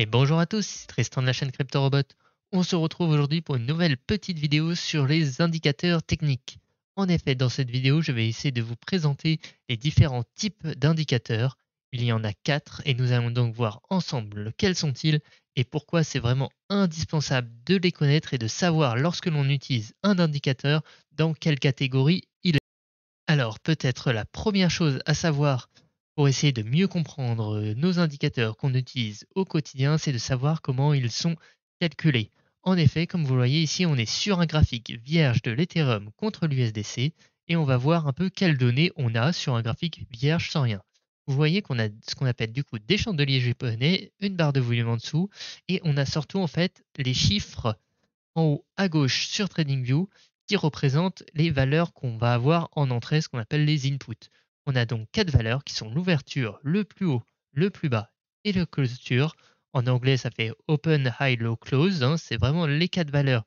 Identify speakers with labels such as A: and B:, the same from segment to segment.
A: Et bonjour à tous, c'est Tristan de la chaîne CryptoRobot. On se retrouve aujourd'hui pour une nouvelle petite vidéo sur les indicateurs techniques. En effet, dans cette vidéo, je vais essayer de vous présenter les différents types d'indicateurs. Il y en a 4 et nous allons donc voir ensemble quels sont-ils et pourquoi c'est vraiment indispensable de les connaître et de savoir lorsque l'on utilise un indicateur dans quelle catégorie il est. Alors, peut-être la première chose à savoir pour essayer de mieux comprendre nos indicateurs qu'on utilise au quotidien, c'est de savoir comment ils sont calculés. En effet, comme vous le voyez ici, on est sur un graphique vierge de l'Ethereum contre l'USDC et on va voir un peu quelles données on a sur un graphique vierge sans rien. Vous voyez qu'on a ce qu'on appelle du coup des chandeliers japonais, une barre de volume en dessous et on a surtout en fait les chiffres en haut à gauche sur TradingView qui représentent les valeurs qu'on va avoir en entrée, ce qu'on appelle les inputs. On a donc 4 valeurs qui sont l'ouverture, le plus haut, le plus bas et le closure. En anglais, ça fait open, high, low, close. C'est vraiment les 4 valeurs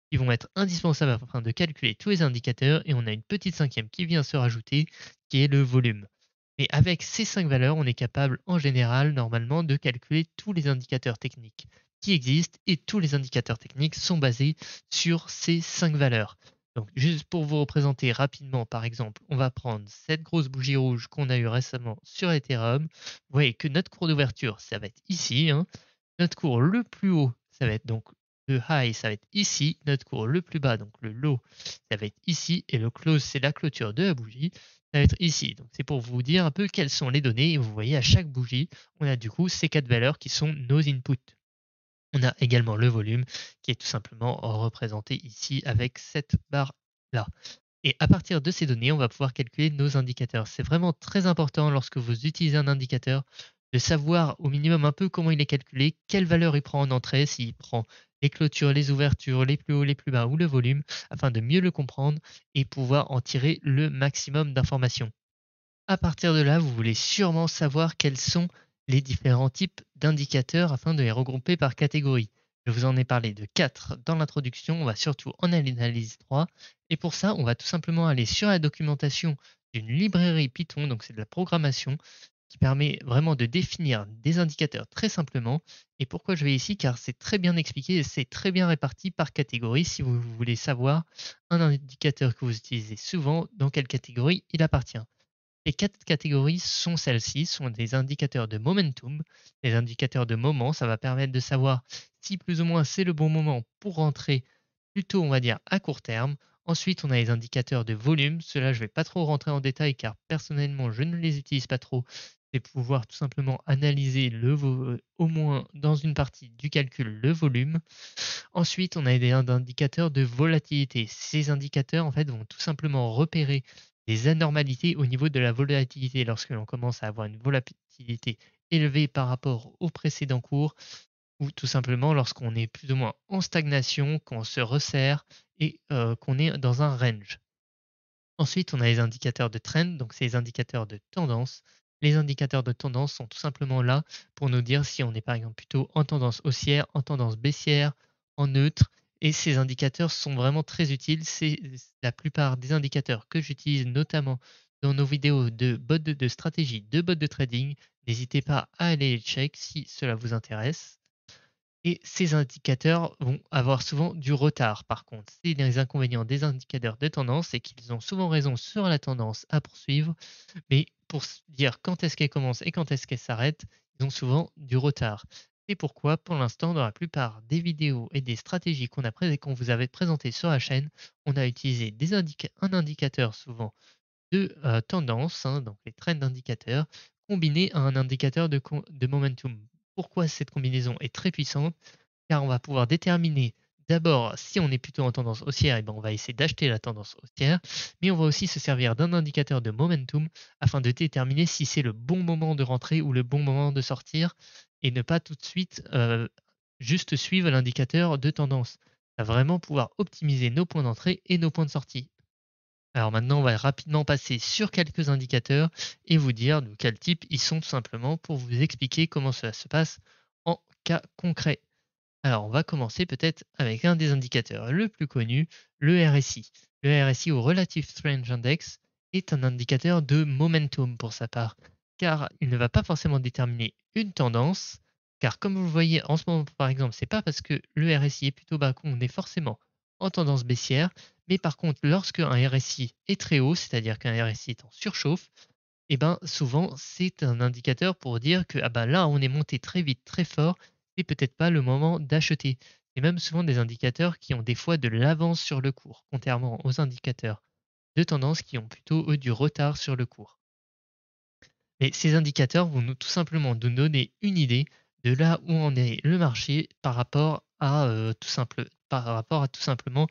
A: qui vont être indispensables afin de calculer tous les indicateurs. Et on a une petite cinquième qui vient se rajouter, qui est le volume. Mais avec ces 5 valeurs, on est capable en général, normalement, de calculer tous les indicateurs techniques qui existent et tous les indicateurs techniques sont basés sur ces 5 valeurs. Donc juste pour vous représenter rapidement, par exemple, on va prendre cette grosse bougie rouge qu'on a eue récemment sur Ethereum. Vous voyez que notre cours d'ouverture, ça va être ici. Notre cours le plus haut, ça va être donc le high, ça va être ici. Notre cours le plus bas, donc le low, ça va être ici. Et le close, c'est la clôture de la bougie, ça va être ici. Donc c'est pour vous dire un peu quelles sont les données. Et vous voyez à chaque bougie, on a du coup ces 4 valeurs qui sont nos inputs. On a également le volume qui est tout simplement représenté ici avec cette barre-là. Et à partir de ces données, on va pouvoir calculer nos indicateurs. C'est vraiment très important lorsque vous utilisez un indicateur de savoir au minimum un peu comment il est calculé, quelle valeur il prend en entrée, s'il prend les clôtures, les ouvertures, les plus hauts, les plus bas ou le volume, afin de mieux le comprendre et pouvoir en tirer le maximum d'informations. À partir de là, vous voulez sûrement savoir quels sont les différents types d'indicateurs afin de les regrouper par catégorie. Je vous en ai parlé de 4 dans l'introduction, on va surtout en analyser 3. Et pour ça, on va tout simplement aller sur la documentation d'une librairie Python, donc c'est de la programmation, qui permet vraiment de définir des indicateurs très simplement. Et pourquoi je vais ici? Car c'est très bien expliqué et c'est très bien réparti par catégorie si vous voulez savoir un indicateur que vous utilisez souvent, dans quelle catégorie il appartient. Les 4 catégories sont celles-ci, sont des indicateurs de momentum. Les indicateurs de moment, ça va permettre de savoir si plus ou moins c'est le bon moment pour rentrer plutôt, on va dire, à court terme. Ensuite, on a les indicateurs de volume. Ceux-là, je ne vais pas trop rentrer en détail car personnellement, je ne les utilise pas trop. C'est pouvoir tout simplement analyser au moins dans une partie du calcul le volume. Ensuite, on a des indicateurs de volatilité. Ces indicateurs, en fait, vont tout simplement repérer des anormalités au niveau de la volatilité lorsque l'on commence à avoir une volatilité élevée par rapport au précédent cours ou tout simplement lorsqu'on est plus ou moins en stagnation, qu'on se resserre et qu'on est dans un range. Ensuite, on a les indicateurs de trend, donc c'est les indicateurs de tendance. Les indicateurs de tendance sont tout simplement là pour nous dire si on est par exemple plutôt en tendance haussière, en tendance baissière, en neutre. Et ces indicateurs sont vraiment très utiles. C'est la plupart des indicateurs que j'utilise notamment dans nos vidéos de bots de stratégie, de bots de trading. N'hésitez pas à aller les check si cela vous intéresse. Et ces indicateurs vont avoir souvent du retard par contre. C'est les inconvénients des indicateurs de tendance, c'est qu'ils ont souvent raison sur la tendance à poursuivre, mais pour dire quand est-ce qu'elle commence et quand est-ce qu'elle s'arrête, ils ont souvent du retard. C'est pourquoi, pour l'instant, dans la plupart des vidéos et des stratégies qu'on vous avait présentées sur la chaîne, on a utilisé un indicateur souvent de tendance, donc les trends indicateurs, combiné à un indicateur de momentum. Pourquoi cette combinaison est très puissante? Car on va pouvoir déterminer d'abord si on est plutôt en tendance haussière, et ben on va essayer d'acheter la tendance haussière, mais on va aussi se servir d'un indicateur de momentum afin de déterminer si c'est le bon moment de rentrer ou le bon moment de sortir et ne pas tout de suite juste suivre l'indicateur de tendance. On va vraiment pouvoir optimiser nos points d'entrée et nos points de sortie. Alors maintenant, on va rapidement passer sur quelques indicateurs et vous dire de quel type ils sont tout simplement pour vous expliquer comment cela se passe en cas concret. Alors, on va commencer peut-être avec un des indicateurs le plus connu, le RSI. Le RSI ou Relative Strength Index est un indicateur de momentum pour sa part, car il ne va pas forcément déterminer une tendance, Car comme vous le voyez en ce moment par exemple, c'est pas parce que le RSI est plutôt bas qu'on est forcément en tendance baissière, mais par contre lorsque un RSI est très haut, c'est-à-dire qu'un RSI est en surchauffe, et ben souvent c'est un indicateur pour dire que ah bah là on est monté très vite, très fort, c'est peut-être pas le moment d'acheter. C'est même souvent des indicateurs qui ont des fois de l'avance sur le cours, contrairement aux indicateurs de tendance qui ont plutôt eux du retard sur le cours. Mais ces indicateurs vont tout simplement nous donner une idée de là où en est le marché par rapport à tout simplement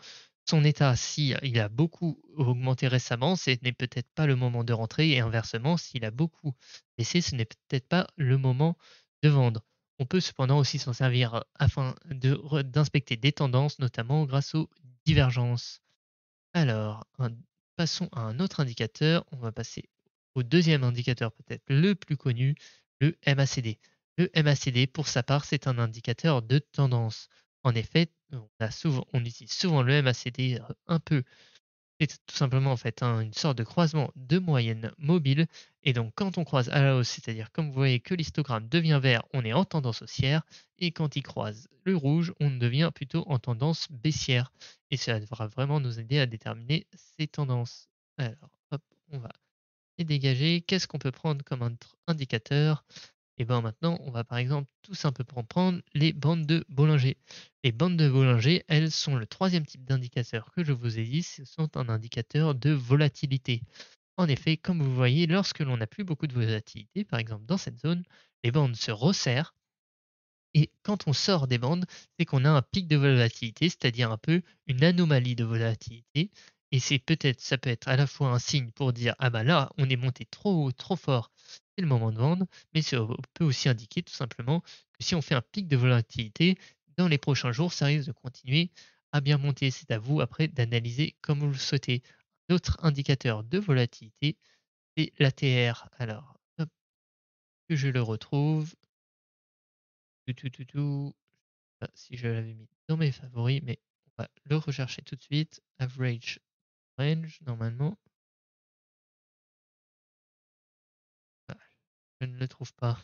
A: son état. Si il a beaucoup augmenté récemment, ce n'est peut-être pas le moment de rentrer et inversement, s'il a beaucoup baissé, ce n'est peut-être pas le moment de vendre. On peut cependant aussi s'en servir afin d'inspecter des tendances, notamment grâce aux divergences. Alors, passons à un autre indicateur. On va passer au deuxième indicateur peut-être le plus connu, le MACD. Le MACD, pour sa part, c'est un indicateur de tendance. En effet, on utilise souvent le MACD un peu c'est tout simplement en fait une sorte de croisement de moyenne mobile. Et donc quand on croise à la hausse, c'est-à-dire comme vous voyez que l'histogramme devient vert, on est en tendance haussière. Et quand il croise le rouge, on devient plutôt en tendance baissière. Et ça devra vraiment nous aider à déterminer ces tendances. Alors, hop, on va les dégager. Qu'est-ce qu'on peut prendre comme autre indicateur? Et ben maintenant, on va par exemple tout simplement prendre les bandes de Bollinger. Les bandes de Bollinger, elles sont le troisième type d'indicateur que je vous ai dit, ce sont un indicateur de volatilité. En effet, comme vous voyez, lorsque l'on n'a plus beaucoup de volatilité, par exemple dans cette zone, les bandes se resserrent et quand on sort des bandes, c'est qu'on a un pic de volatilité, c'est-à-dire un peu une anomalie de volatilité. Et ça peut être à la fois un signe pour dire ah bah là, on est monté trop haut, trop fort, c'est le moment de vendre, mais ça peut aussi indiquer tout simplement que si on fait un pic de volatilité, dans les prochains jours, ça risque de continuer à bien monter. C'est à vous après d'analyser comme vous le souhaitez. L'autre indicateur de volatilité, c'est l'ATR. Alors, hop, que je le retrouve. Tout. Si je l'avais mis dans mes favoris, mais on va le rechercher tout de suite. Average range, normalement. Ah, je ne le trouve pas.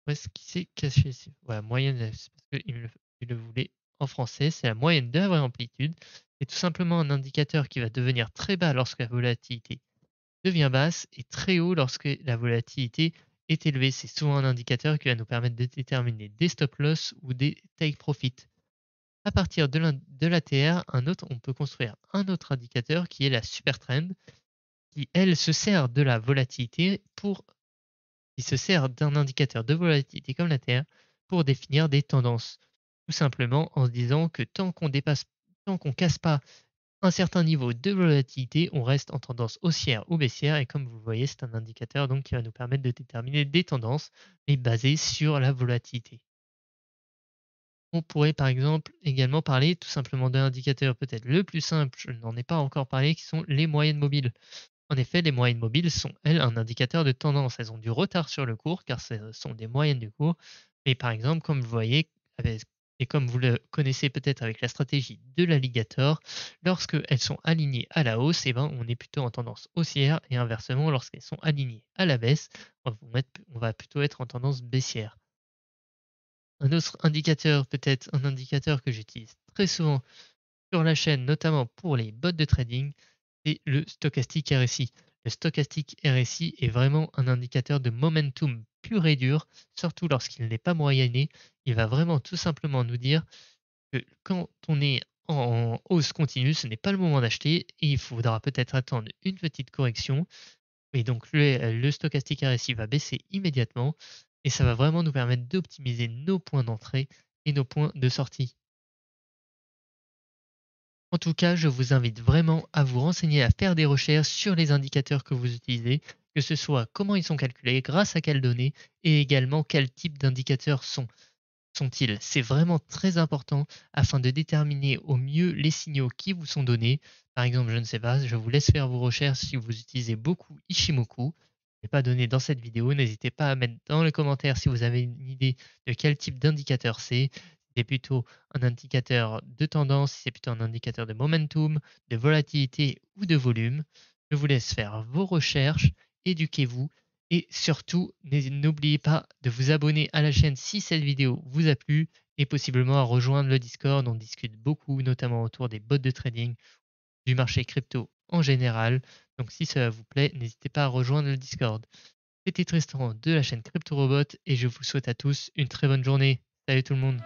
A: Où est-ce qu'il s'est caché ici? Voilà, moyenne, c'est parce il le voulait en français. C'est la moyenne de la vraie amplitude. C'est tout simplement un indicateur qui va devenir très bas lorsque la volatilité devient basse et très haut lorsque la volatilité est élevée. C'est souvent un indicateur qui va nous permettre de déterminer des stop loss ou des take profit. À partir de l'ATR, on peut construire un autre indicateur qui est la super trend, qui elle se sert de la volatilité qui se sert d'un indicateur de volatilité comme l'ATR pour définir des tendances. Tout simplement en se disant que tant qu'on casse pas un certain niveau de volatilité, on reste en tendance haussière ou baissière. Et comme vous le voyez, c'est un indicateur donc qui va nous permettre de déterminer des tendances, mais basées sur la volatilité. On pourrait par exemple également parler tout simplement d'un indicateur peut-être le plus simple, je n'en ai pas encore parlé, qui sont les moyennes mobiles. En effet, les moyennes mobiles sont, elles, un indicateur de tendance. Elles ont du retard sur le cours car ce sont des moyennes du cours. Mais par exemple, comme vous voyez, et comme vous le connaissez peut-être avec la stratégie de l'alligator, lorsque elles sont alignées à la hausse, eh ben, on est plutôt en tendance haussière et inversement, lorsqu'elles sont alignées à la baisse, on va plutôt être en tendance baissière. Un autre indicateur, peut-être un indicateur que j'utilise très souvent sur la chaîne, notamment pour les bots de trading, c'est le stochastique RSI. Le stochastique RSI est vraiment un indicateur de momentum pur et dur, surtout lorsqu'il n'est pas moyenné. Il va vraiment tout simplement nous dire que quand on est en hausse continue, ce n'est pas le moment d'acheter et il faudra peut-être attendre une petite correction et donc le stochastique RSI va baisser immédiatement et ça va vraiment nous permettre d'optimiser nos points d'entrée et nos points de sortie. En tout cas, je vous invite vraiment à vous renseigner, à faire des recherches sur les indicateurs que vous utilisez, que ce soit comment ils sont calculés, grâce à quelles données et également quel type d'indicateurs sont-ils. C'est vraiment très important afin de déterminer au mieux les signaux qui vous sont donnés. Par exemple, je ne sais pas, je vous laisse faire vos recherches si vous utilisez beaucoup Ishimoku. Je n'ai pas donné dans cette vidéo. N'hésitez pas à mettre dans les commentaires si vous avez une idée de quel type d'indicateur c'est. Si c'est plutôt un indicateur de tendance, si c'est plutôt un indicateur de momentum, de volatilité ou de volume. Je vous laisse faire vos recherches, éduquez-vous Et surtout, n'oubliez pas de vous abonner à la chaîne si cette vidéo vous a plu et possiblement à rejoindre le Discord. On discute beaucoup, notamment autour des bots de trading, du marché crypto en général. Donc si cela vous plaît, n'hésitez pas à rejoindre le Discord. C'était Tristan de la chaîne Crypto Robot et je vous souhaite à tous une très bonne journée. Salut tout le monde!